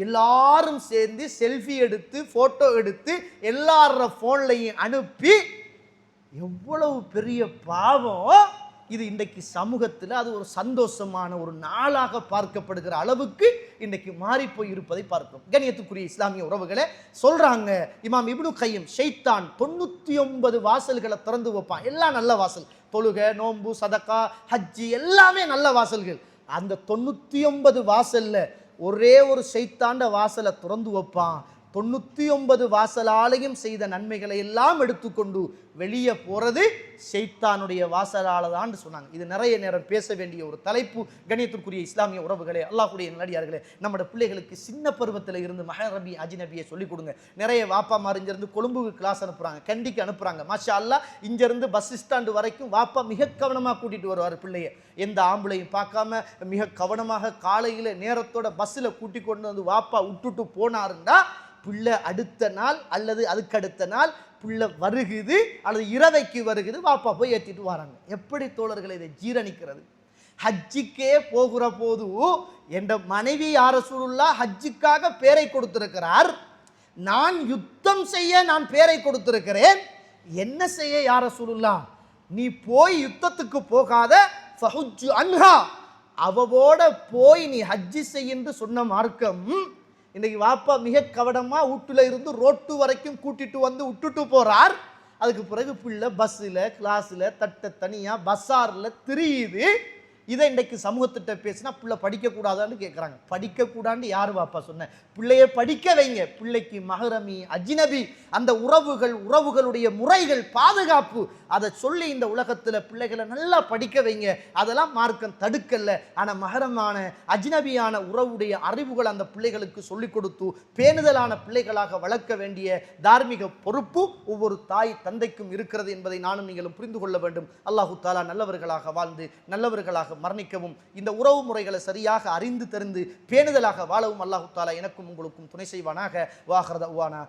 எல்லாரும் சேர்ந்து செல்ஃபி எடுத்து ஃபோட்டோ எடுத்து எல்லார ஃபோன்லையும் அனுப்பி, எவ்வளவு பெரிய பாவம் இது! இன்றைக்கு சமூகத்தில் அது ஒரு சந்தோஷமான ஒரு நாளாக பார்க்கப்படுகிற அளவுக்கு இன்றைக்கு மாறி போய் இருப்பதை பார்க்கிறோம். கண்ணியத்துக்குரிய இஸ்லாமிய உறவுகளை சொல்றாங்க இமாம் இப்னு கய்யிம், ஷைத்தான் 99 வாசல்களை திறந்து வைப்பான். எல்லாம் நல்ல வாசல், தொழுகை, நோன்பு, சதக்கா, ஹஜ்ஜி எல்லாமே நல்ல வாசல்கள். அந்த 99 வாசல்ல ஒரே ஒரு ஷைத்தாண்ட வாசலை திறந்து வைப்பான். 99 வாசலாலையும் செய்த நன்மைகளை எல்லாம் எடுத்துக்கொண்டு வெளியே போறது ஷைத்தானுடைய வாசலால தான் சொன்னாங்க. இது நிறைய நேரம் பேச வேண்டிய ஒரு தலைப்பு. கண்ணியத்திற்குரிய இஸ்லாமிய உறவுகளே, அல்லாஹ்வுடைய நல்லடியார்களே, நம்மளோட பிள்ளைகளுக்கு சின்ன பருவத்தில் இருந்து மஹரமி அஜ்னபியை சொல்லிக் கொடுங்க. நிறைய வாப்பா இருந்து கொழும்புக்கு கிளாஸ் அனுப்புறாங்க, கண்டிக்கு அனுப்புறாங்க. மாஷா அல்லாஹ், இங்கிருந்து பஸ் ஸ்டாண்டு வரைக்கும் வாப்பா மிக கவனமாக கூட்டிட்டு வருவார் பிள்ளைய. எந்த ஆம்பளையும் பார்க்காம மிக கவனமாக காலையில் நேரத்தோட பஸ்ஸில் கூட்டி கொண்டு வந்து வாப்பா விட்டுட்டு போனாருண்டா பிள்ளை அடுத்த நாள் அல்லது அதுக்கு அடுத்த நாள் பிள்ளை வருகுது அல்லது இரவைக்கு வருகுது, வாப்பா போய் ஏற்றிட்டு வராங்க. எப்படி தோழர்களை இதை ஜீரணிக்கிறது? ஹஜ்ஜிக்கே போகிற போது என்ற மனைவி யார் ரசூலுல்லாஹ் ஹஜ்ஜுக்காக பேரை கொடுத்திருக்கிறார், நான் யுத்தம் செய்ய நான் பேரை கொடுத்திருக்கிறேன், என்ன செய்ய யார் ரசூலுல்லாஹ்? நீ போய் யுத்தத்துக்கு போகாத, ஃபஹுஜ்ஜு அன்ஹா, அவவோட போய் நீ ஹஜ்ஜி செய்யின்னு சொன்ன மார்க்கம். இன்னைக்கு வாப்பா மிக கவனமா வீட்டுல இருந்து ரோட்டு வரைக்கும் கூட்டிட்டு வந்து விட்டுட்டு போறார். அதுக்கு பிறகு பிள்ளை பஸ்ஸில் கிளாஸில் தட்ட தனியா பஸ்ஸாரில் திரியுது. இதை இன்றைக்கு சமூகத்திட்ட பேசினா பிள்ளை படிக்கக்கூடாதான்னு கேட்குறாங்க. படிக்கக்கூடான்னு யார் வாப்பா சொன்ன? பிள்ளையை படிக்க வைங்க. பிள்ளைக்கு மஹரமி அஜ்னபி அந்த உறவுகளுடைய முறைகள் பாதுகாப்பு அதை சொல்லி இந்த உலகத்தில் பிள்ளைகளை நல்லா படிக்க வைங்க. அதெல்லாம் மார்க்கம் தடுக்கல. ஆனால் மஹரமான அஜ்னபியான உறவுடைய அறிவுகள் அந்த பிள்ளைகளுக்கு சொல்லிக் கொடுத்து பேணுதலான பிள்ளைகளாக வளர்க்க வேண்டிய தார்மீக பொறுப்பு ஒவ்வொரு தாய் தந்தைக்கும் இருக்கிறது என்பதை நானும் நீங்களும் புரிந்து கொள்ள வேண்டும். அல்லாஹு தாலா நல்லவர்களாக வாழ்ந்து நல்லவர்களாக மரணிக்கவும், இந்த உறவு முறைகளை சரியாக அறிந்து தெரிந்து பேணுதலாக வாழவும் அல்லாஹு தாலா எனக்கும் உங்களுக்கும் துணை செய்வானாக. வாஹிர் தஅவானா